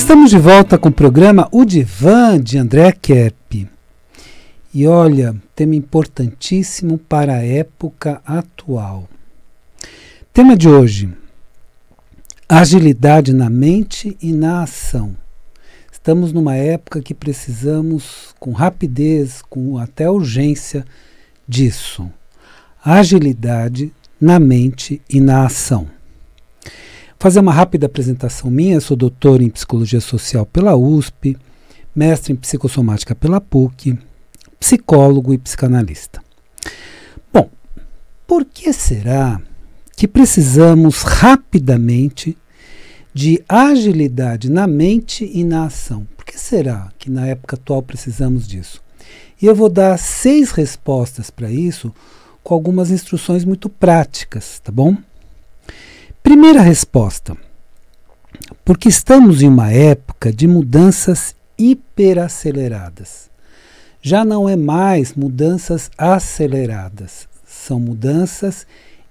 Estamos de volta com o programa O Divã de André Kepp. E olha, tema importantíssimo para a época atual. Tema de hoje: agilidade na mente e na ação. Estamos numa época que precisamos, com rapidez, com até urgência, disso. Agilidade na mente e na ação. Vou fazer uma rápida apresentação minha. Eu sou doutor em Psicologia Social pela USP, mestre em Psicossomática pela PUC, psicólogo e psicanalista. Bom, por que será que precisamos rapidamente de agilidade na mente e na ação? Por que será que na época atual precisamos disso? E eu vou dar 6 respostas para isso, com algumas instruções muito práticas, tá bom? Primeira resposta: porque estamos em uma época de mudanças hiperaceleradas. Já não é mais mudanças aceleradas, são mudanças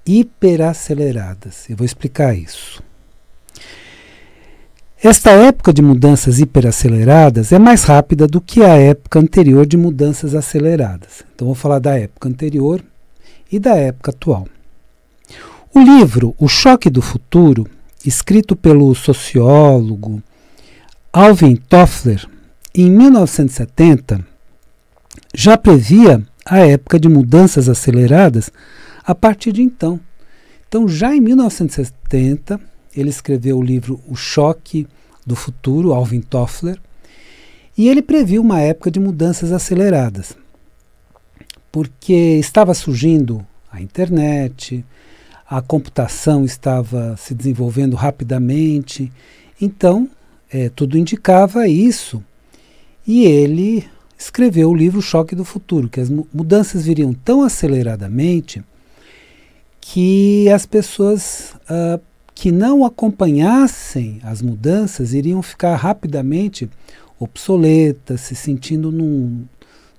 hiperaceleradas. Eu vou explicar isso. Esta época de mudanças hiperaceleradas é mais rápida do que a época anterior de mudanças aceleradas. Então vou falar da época anterior e da época atual. O livro O Choque do Futuro, escrito pelo sociólogo Alvin Toffler, em 1970, já previa a época de mudanças aceleradas a partir de então. Então, já em 1970, ele escreveu o livro O Choque do Futuro, Alvin Toffler, e ele previu uma época de mudanças aceleradas, porque estava surgindo a internet, a computação estava se desenvolvendo rapidamente, então tudo indicava isso. E ele escreveu o livro O Choque do Futuro, que as mudanças viriam tão aceleradamente que as pessoas que não acompanhassem as mudanças iriam ficar rapidamente obsoletas, se sentindo num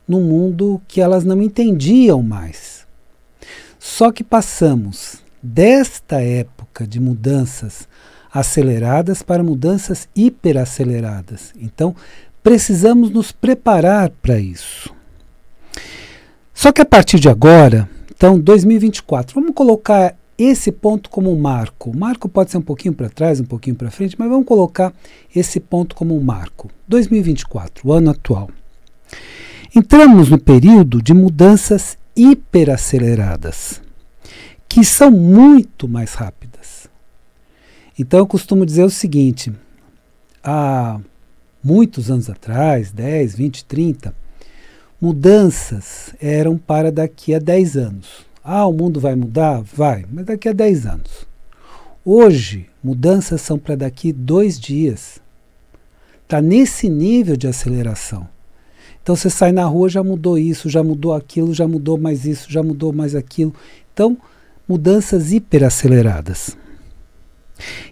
mundo que elas não entendiam mais. Só que passamos desta época de mudanças aceleradas para mudanças hiperaceleradas. Então, precisamos nos preparar para isso. Só que a partir de agora, então 2024, vamos colocar esse ponto como um marco. O marco pode ser um pouquinho para trás, um pouquinho para frente, mas vamos colocar esse ponto como um marco. 2024, o ano atual. Entramos no período de mudanças hiperaceleradas, que são muito mais rápidas. Então eu costumo dizer o seguinte: há muitos anos atrás, 10, 20, 30, mudanças eram para daqui a 10 anos. Ah, o mundo vai mudar? Vai, mas daqui a 10 anos. Hoje, mudanças são para daqui 2 dias. Está nesse nível de aceleração. Então você sai na rua, já mudou isso, já mudou aquilo, já mudou mais isso, já mudou mais aquilo. Então, mudanças hiperaceleradas.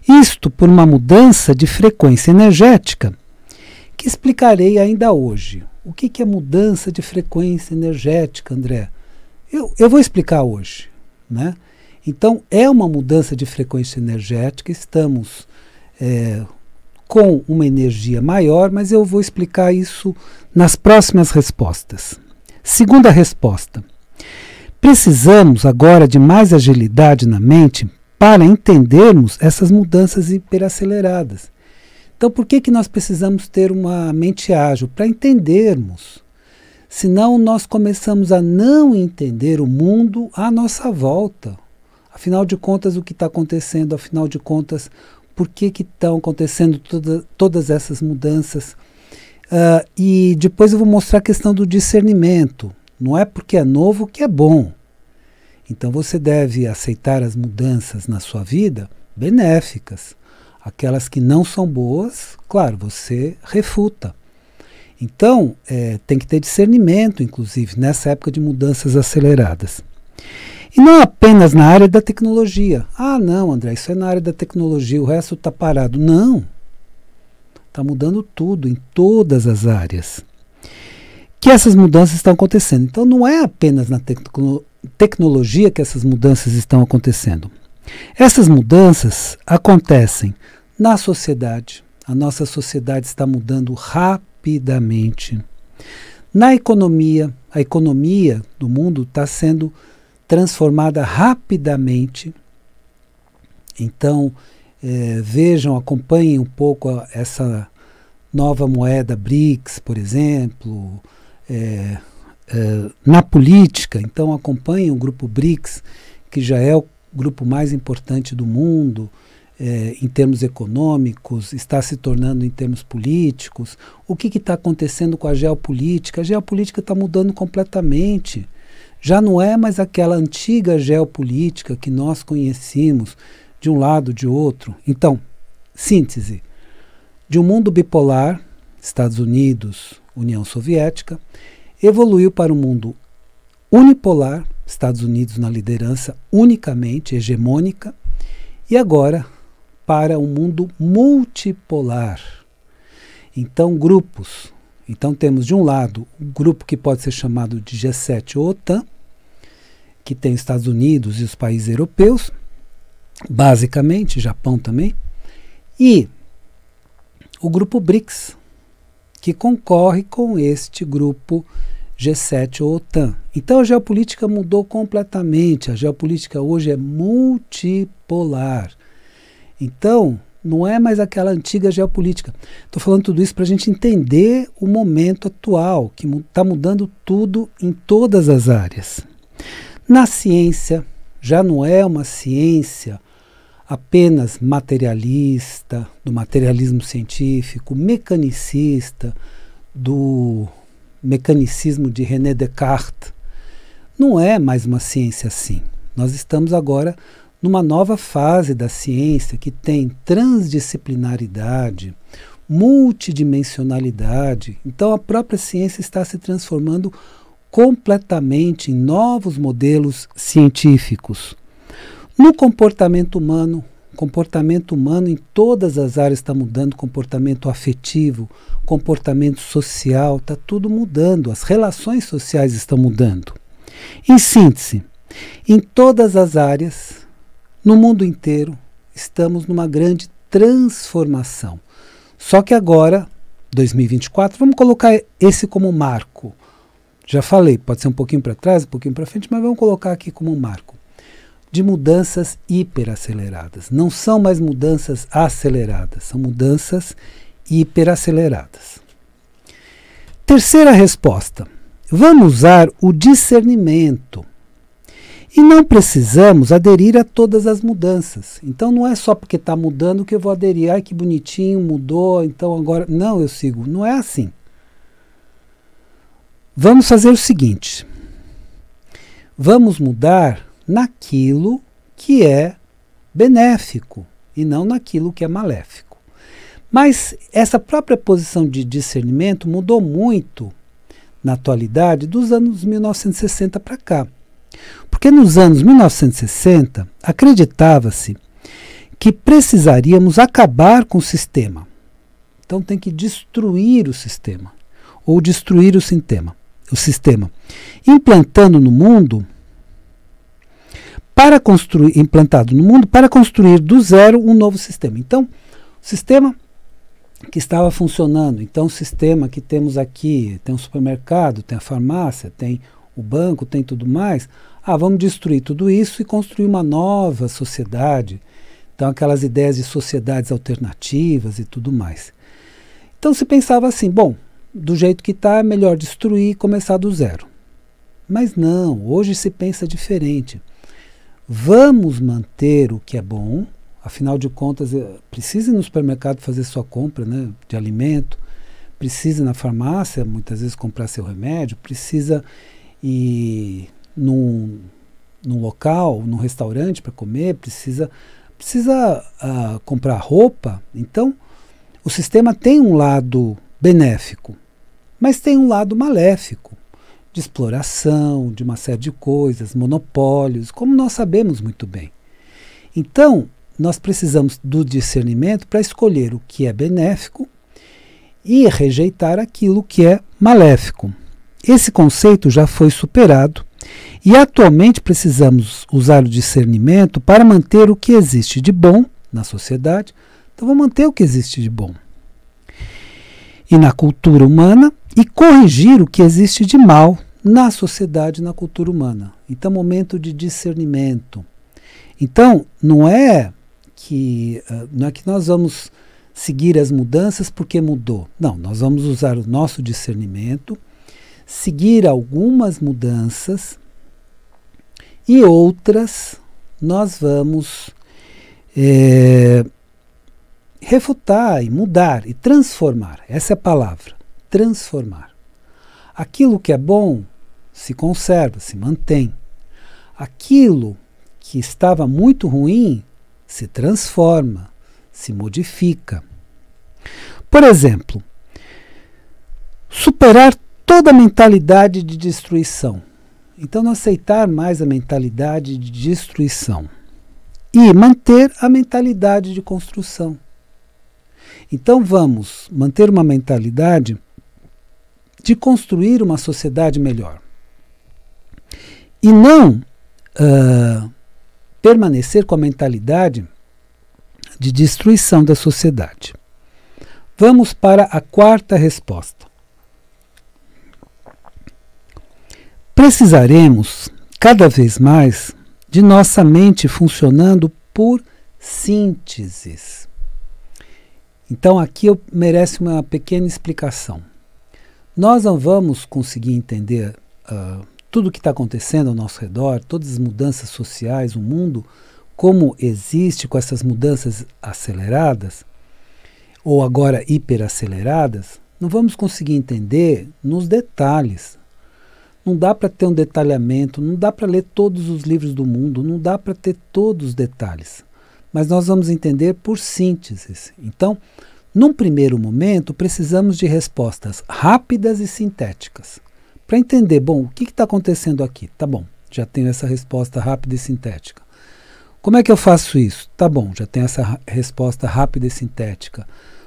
Isto por uma mudança de frequência energética, que explicarei ainda hoje. O que é mudança de frequência energética, André? Eu vou explicar hoje, né? Então, é uma mudança de frequência energética, estamos com uma energia maior, mas eu vou explicar isso nas próximas respostas. Segunda resposta: precisamos agora de mais agilidade na mente para entendermos essas mudanças hiperaceleradas. Então, por que nós precisamos ter uma mente ágil? Para entendermos. Senão, nós começamos a não entender o mundo à nossa volta. Afinal de contas, o que está acontecendo? Afinal de contas, por que estão acontecendo todas essas mudanças? E depois eu vou mostrar a questão do discernimento. Não é porque é novo que é bom. Então você deve aceitar as mudanças na sua vida benéficas. Aquelas que não são boas, claro, você refuta. Então, tem que ter discernimento, inclusive, nessa época de mudanças aceleradas. E não apenas na área da tecnologia. Ah, não, André, isso é na área da tecnologia, o resto está parado. Não. Está mudando tudo, em todas as áreas. Que essas mudanças estão acontecendo. Então, não é apenas na tecnologia que essas mudanças estão acontecendo. Essas mudanças acontecem na sociedade. A nossa sociedade está mudando rapidamente. Na economia, a economia do mundo está sendo transformada rapidamente. Então, vejam, acompanhem um pouco essa nova moeda BRICS, por exemplo, na política. Então, acompanhem o grupo BRICS, que já é o grupo mais importante do mundo, em termos econômicos, está se tornando em termos políticos. O que está acontecendo com a geopolítica? A geopolítica está mudando completamente. Já não é mais aquela antiga geopolítica que nós conhecíamos de um lado, de outro. Então, síntese, de um mundo bipolar, Estados Unidos, União Soviética, evoluiu para um mundo unipolar, Estados Unidos na liderança unicamente, hegemônica, e agora para um mundo multipolar. Então, grupos. Então, temos de um lado um grupo que pode ser chamado de G7 ou OTAN, que tem os Estados Unidos e os países europeus, basicamente, Japão também, e o grupo BRICS, que concorre com este grupo G7 ou OTAN. Então a geopolítica mudou completamente, a geopolítica hoje é multipolar. Então, não é mais aquela antiga geopolítica. Estou falando tudo isso para a gente entender o momento atual, que está mudando tudo em todas as áreas. Na ciência, já não é uma ciência apenas materialista, do materialismo científico, mecanicista, do mecanicismo de René Descartes. Não é mais uma ciência assim. Nós estamos agora numa nova fase da ciência que tem transdisciplinaridade, multidimensionalidade. Então a própria ciência está se transformando completamente em novos modelos científicos. No comportamento humano em todas as áreas está mudando, comportamento afetivo, comportamento social, está tudo mudando, as relações sociais estão mudando. Em síntese, em todas as áreas, no mundo inteiro, estamos numa grande transformação. Só que agora, 2024, vamos colocar esse como marco. Já falei, pode ser um pouquinho para trás, um pouquinho para frente, mas vamos colocar aqui como um marco de mudanças hiperaceleradas. Não são mais mudanças aceleradas, são mudanças hiperaceleradas. Terceira resposta. Vamos usar o discernimento. E não precisamos aderir a todas as mudanças. Então não é só porque está mudando que eu vou aderir. Ai, que bonitinho, mudou, então agora... Não, eu sigo. Não é assim. Vamos fazer o seguinte. Vamos mudar naquilo que é benéfico e não naquilo que é maléfico. Mas essa própria posição de discernimento mudou muito na atualidade dos anos 1960 para cá. Porque nos anos 1960 acreditava-se que precisaríamos acabar com o sistema. Então tem que destruir o sistema ou destruir o sistema, implantando no mundo para construir do zero um novo sistema. Então, o sistema que estava funcionando, então o sistema que temos aqui, tem um supermercado, tem a farmácia, tem o banco, tem tudo mais, vamos destruir tudo isso e construir uma nova sociedade. Então, aquelas ideias de sociedades alternativas e tudo mais. Então, se pensava assim, bom, do jeito que está, é melhor destruir e começar do zero. Mas não, hoje se pensa diferente. Vamos manter o que é bom, afinal de contas, precisa ir no supermercado fazer sua compra, né, de alimento, precisa ir na farmácia, muitas vezes comprar seu remédio, precisa ir num local, num restaurante para comer, precisa comprar roupa. Então, o sistema tem um lado benéfico, mas tem um lado maléfico, de exploração, de uma série de coisas, monopólios, como nós sabemos muito bem. Então, nós precisamos do discernimento para escolher o que é benéfico e rejeitar aquilo que é maléfico. Esse conceito já foi superado e atualmente precisamos usar o discernimento para manter o que existe de bom na sociedade. Então vamos manter o que existe de bom. e na cultura humana e corrigir o que existe de mal na sociedade e na cultura humana. Então, momento de discernimento. Então, não é que nós vamos seguir as mudanças porque mudou. Não, nós vamos usar o nosso discernimento, seguir algumas mudanças e outras nós vamos refutar e mudar e transformar. Essa é a palavra, transformar. Aquilo que é bom se conserva, se mantém. Aquilo que estava muito ruim se transforma, se modifica. Por exemplo, superar toda a mentalidade de destruição. Então, não aceitar mais a mentalidade de destruição e manter a mentalidade de construção. Então, vamos manter uma mentalidade de construir uma sociedade melhor e não permanecer com a mentalidade de destruição da sociedade. Vamos para a quarta resposta. Precisaremos, cada vez mais, de nossa mente funcionando por sínteses. Então, aqui merece uma pequena explicação. Nós não vamos conseguir entender tudo o que está acontecendo ao nosso redor, todas as mudanças sociais, o mundo, como existe com essas mudanças aceleradas, ou agora hiperaceleradas, não vamos conseguir entender nos detalhes. Não dá para ter um detalhamento, não dá para ler todos os livros do mundo, não dá para ter todos os detalhes. Mas nós vamos entender por sínteses. Então, num primeiro momento, precisamos de respostas rápidas e sintéticas. Para entender, bom, o que está acontecendo aqui? Tá bom, já tenho essa resposta rápida e sintética. Como é que eu faço isso? Tá bom, já tenho essa resposta rápida e sintética.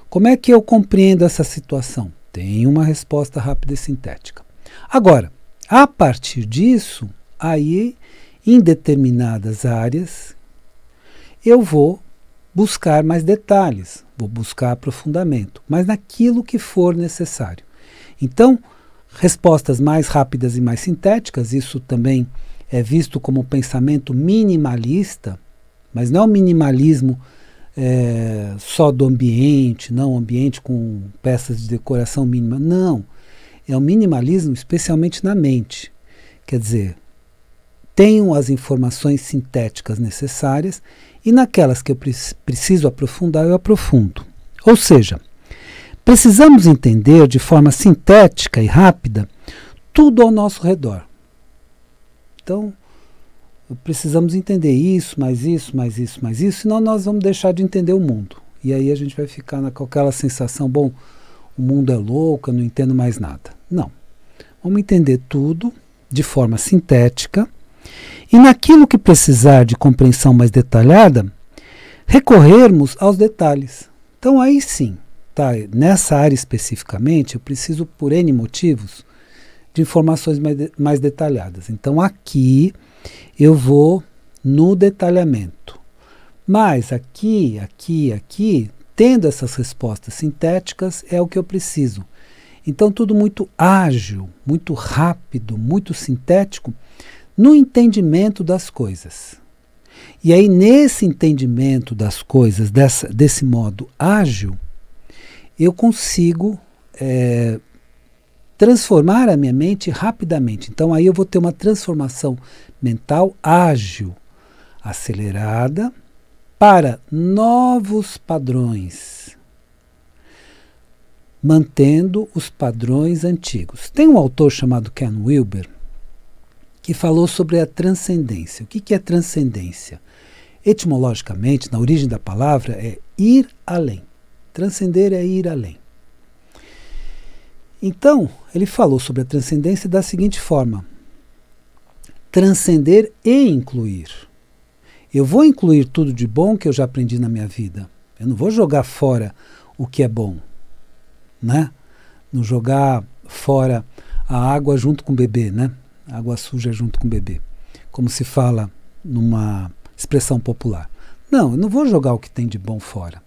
Como é que eu compreendo essa situação? Tenho uma resposta rápida e sintética. Agora, a partir disso, aí, em determinadas áreas, eu vou buscar mais detalhes, vou buscar aprofundamento, mas naquilo que for necessário. Então, respostas mais rápidas e mais sintéticas, isso também é visto como pensamento minimalista, mas não é um minimalismo só do ambiente, não ambiente com peças de decoração mínima, não. É um minimalismo especialmente na mente. Quer dizer, tenho as informações sintéticas necessárias e naquelas que eu preciso aprofundar, eu aprofundo. Ou seja, precisamos entender de forma sintética e rápida tudo ao nosso redor. Então, precisamos entender isso, mais isso, mais isso, mais isso, senão nós vamos deixar de entender o mundo. E aí a gente vai ficar com aquela sensação, bom, o mundo é louco, eu não entendo mais nada. Não. Vamos entender tudo de forma sintética e naquilo que precisar de compreensão mais detalhada, recorrermos aos detalhes. Então aí sim, tá, nessa área especificamente, eu preciso, por N motivos, de informações mais detalhadas. Então aqui eu vou no detalhamento. Mas aqui, tendo essas respostas sintéticas, é o que eu preciso. Então, tudo muito ágil, muito rápido, muito sintético, no entendimento das coisas. E aí, nesse entendimento das coisas, desse modo ágil, eu consigo transformar a minha mente rapidamente. Então, aí eu vou ter uma transformação mental ágil, acelerada, para novos padrões, mantendo os padrões antigos. Tem um autor chamado Ken Wilber que falou sobre a transcendência. O que é transcendência? Etimologicamente, na origem da palavra, é ir além. Transcender é ir além. Então, ele falou sobre a transcendência da seguinte forma: transcender e incluir. Eu vou incluir tudo de bom que eu já aprendi na minha vida. Eu não vou jogar fora o que é bom, né? Não jogar fora a água junto com o bebê, né? A água suja junto com o bebê, como se fala numa expressão popular. Não, eu não vou jogar o que tem de bom fora.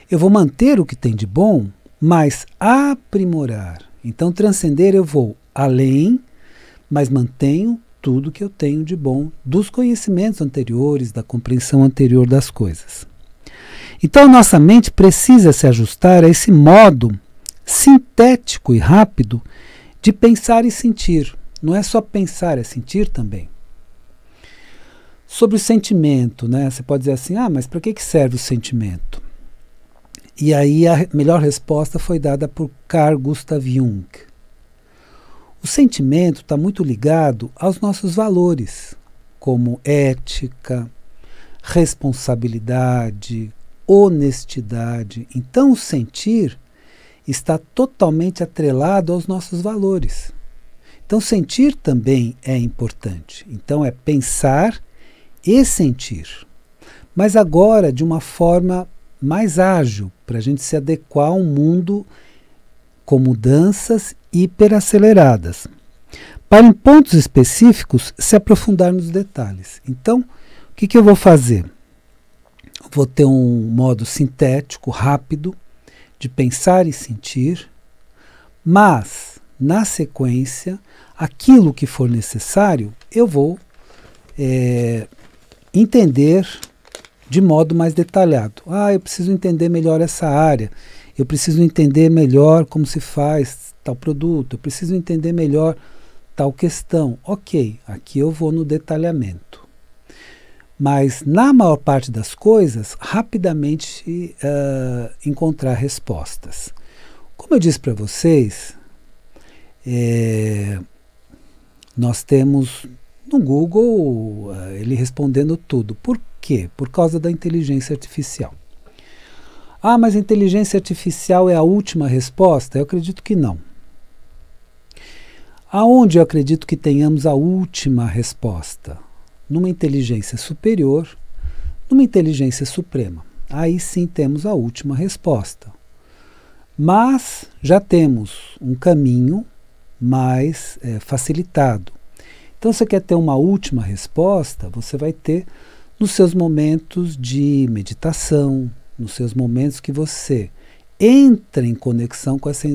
Eu vou manter o que tem de bom, mas aprimorar. Então, transcender, eu vou além, mas mantenho tudo que eu tenho de bom dos conhecimentos anteriores, da compreensão anterior das coisas. Então, nossa mente precisa se ajustar a esse modo sintético e rápido de pensar e sentir. Não é só pensar, é sentir também. Sobre o sentimento, né? Você pode dizer assim, mas para que serve o sentimento? E aí a melhor resposta foi dada por Carl Gustav Jung. O sentimento está muito ligado aos nossos valores, como ética, responsabilidade, honestidade. Então o sentir está totalmente atrelado aos nossos valores. Então sentir também é importante. Então é pensar e sentir. Mas agora de uma forma mais ágil, para a gente se adequar a um mundo com mudanças hiperaceleradas. Para em pontos específicos se aprofundar nos detalhes. Então, o que eu vou fazer? Vou ter um modo sintético, rápido, de pensar e sentir, mas, na sequência, aquilo que for necessário, eu vou entender de modo mais detalhado. Eu preciso entender melhor essa área, eu preciso entender melhor como se faz tal produto, eu preciso entender melhor tal questão. Ok, aqui eu vou no detalhamento. Mas, na maior parte das coisas, rapidamente encontrar respostas. Como eu disse para vocês, nós temos no Google ele respondendo tudo. Por quê? Por causa da inteligência artificial. Mas a inteligência artificial é a última resposta? Eu acredito que não. Aonde eu acredito que tenhamos a última resposta? Numa inteligência superior, numa inteligência suprema. Aí sim temos a última resposta. Mas já temos um caminho mais facilitado. Então, se você quer ter uma última resposta, você vai ter nos seus momentos de meditação, nos seus momentos que você entra em conexão com essa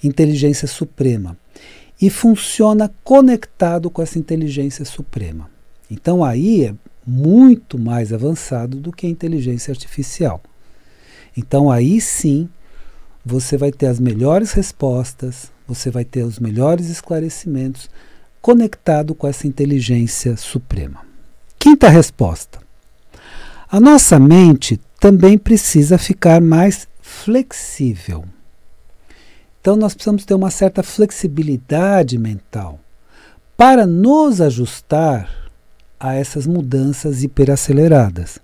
inteligência suprema e funciona conectado com essa inteligência suprema. Então aí é muito mais avançado do que a inteligência artificial. Então aí sim você vai ter as melhores respostas, você vai ter os melhores esclarecimentos conectado com essa inteligência suprema. Quinta resposta. A nossa mente também precisa ficar mais flexível. Então nós precisamos ter uma certa flexibilidade mental para nos ajustar a essas mudanças hiperaceleradas.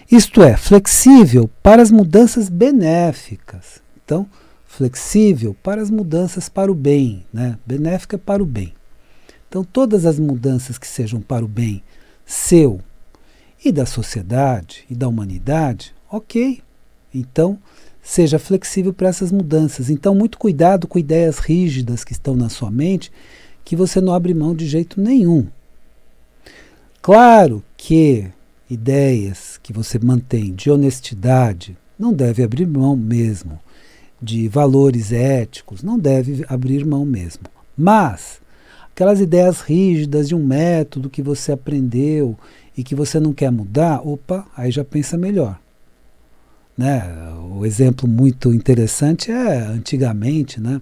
Isto é, flexível para as mudanças benéficas. Então, flexível para as mudanças para o bem, né? Benéfica para o bem. Então, todas as mudanças que sejam para o bem seu e da sociedade e da humanidade, ok. Então, seja flexível para essas mudanças. Então, muito cuidado com ideias rígidas que estão na sua mente, que você não abre mão de jeito nenhum. Claro que ideias que você mantém de honestidade não deve abrir mão mesmo, de valores éticos não deve abrir mão mesmo. Mas aquelas ideias rígidas de um método que você aprendeu e que você não quer mudar, aí já pensa melhor. Né? O exemplo muito interessante é antigamente, né?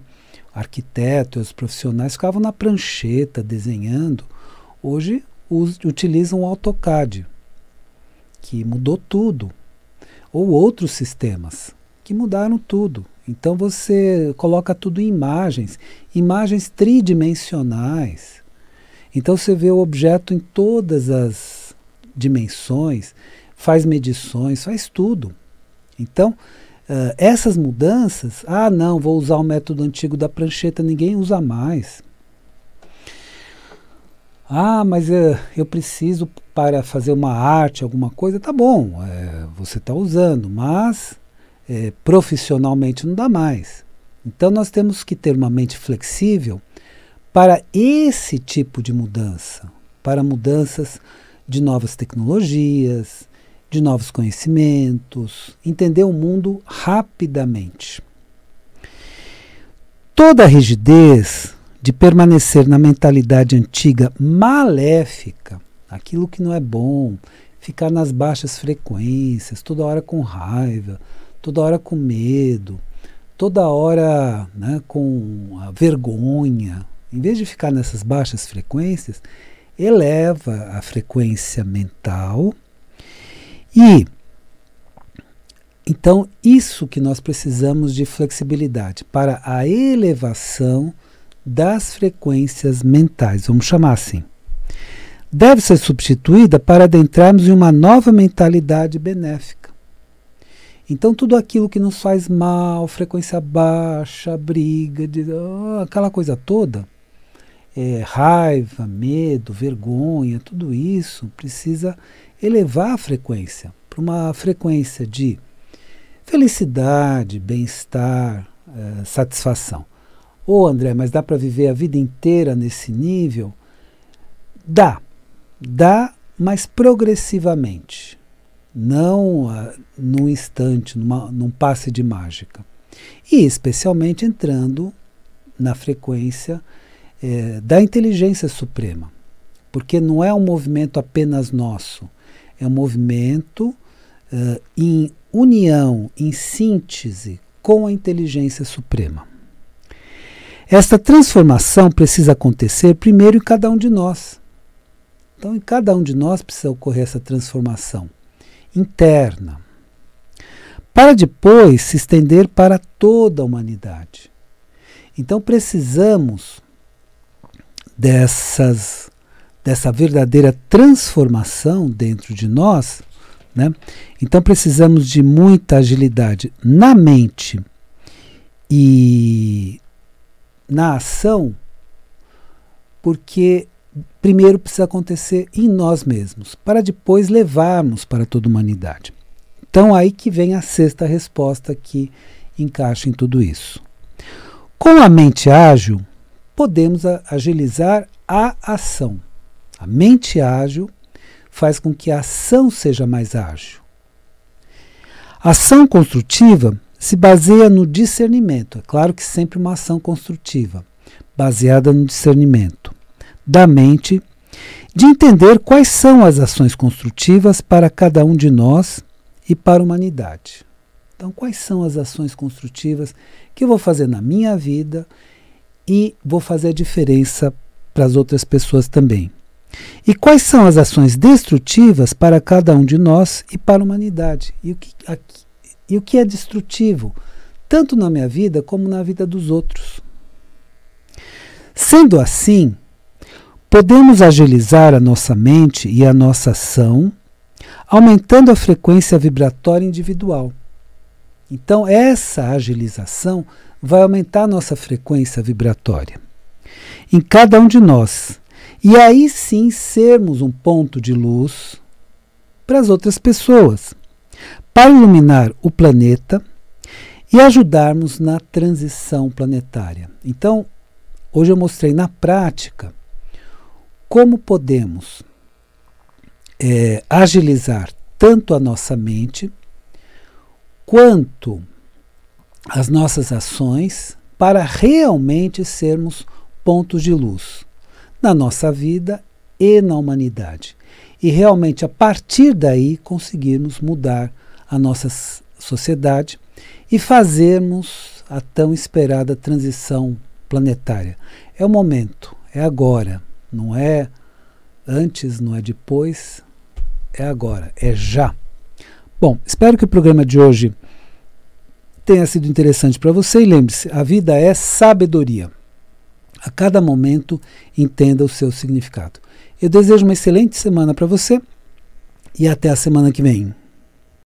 O arquiteto e os profissionais ficavam na prancheta desenhando. Hoje utilizam o AutoCAD, que mudou tudo. Ou outros sistemas que mudaram tudo. Então você coloca tudo em imagens tridimensionais. Então você vê o objeto em todas as dimensões, faz medições, faz tudo. Então, essas mudanças, não, vou usar o método antigo da prancheta, ninguém usa mais. Mas eu preciso para fazer uma arte, alguma coisa, tá bom, você está usando, mas profissionalmente não dá mais. Então nós temos que ter uma mente flexível para esse tipo de mudança, para mudanças de novas tecnologias, de novos conhecimentos, entender o mundo rapidamente. toda a rigidez de permanecer na mentalidade antiga maléfica, aquilo que não é bom, ficar nas baixas frequências, toda hora com raiva, toda hora com medo, toda hora, né, com a vergonha, em vez de ficar nessas baixas frequências, eleva a frequência mental e então isso que nós precisamos de flexibilidade para a elevação das frequências mentais, vamos chamar assim. Deve ser substituída para adentrarmos em uma nova mentalidade benéfica. Então tudo aquilo que nos faz mal, frequência baixa, briga, aquela coisa toda, raiva, medo, vergonha, tudo isso precisa elevar a frequência para uma frequência de felicidade, bem-estar, satisfação. André, mas dá para viver a vida inteira nesse nível? Dá, mas progressivamente, não num instante, num passe de mágica. E especialmente entrando na frequência da inteligência suprema, porque não é um movimento apenas nosso, é um movimento em união, em síntese com a inteligência suprema. Esta transformação precisa acontecer primeiro em cada um de nós. Então, em cada um de nós precisa ocorrer essa transformação interna, para depois se estender para toda a humanidade. Então, precisamos dessa verdadeira transformação dentro de nós, né? Então precisamos de muita agilidade na mente e na ação, porque primeiro precisa acontecer em nós mesmos, para depois levarmos para toda a humanidade. Então aí que vem a sexta resposta que encaixa em tudo isso. Com a mente ágil, podemos agilizar a ação. A mente ágil faz com que a ação seja mais ágil. A ação construtiva se baseia no discernimento. É claro que sempre uma ação construtiva, baseada no discernimento da mente, de entender quais são as ações construtivas para cada um de nós e para a humanidade. Então, quais são as ações construtivas que eu vou fazer na minha vida e vou fazer a diferença para as outras pessoas também. E quais são as ações destrutivas para cada um de nós e para a humanidade? E o que é destrutivo, tanto na minha vida como na vida dos outros. Sendo assim, podemos agilizar a nossa mente e a nossa ação, aumentando a frequência vibratória individual. Então, essa agilização vai aumentar a nossa frequência vibratória em cada um de nós. E aí sim sermos um ponto de luz para as outras pessoas, para iluminar o planeta e ajudarmos na transição planetária. Então, hoje eu mostrei na prática como podemos agilizar tanto a nossa mente quanto as nossas ações para realmente sermos pontos de luz na nossa vida e na humanidade. E realmente, a partir daí, conseguirmos mudar a nossa sociedade e fazermos a tão esperada transição planetária. É o momento, é agora, não é antes, não é depois, é agora, é já. Bom, espero que o programa de hoje tenha sido interessante para você e lembre-se, a vida é sabedoria. A cada momento, entenda o seu significado. Eu desejo uma excelente semana para você e até a semana que vem.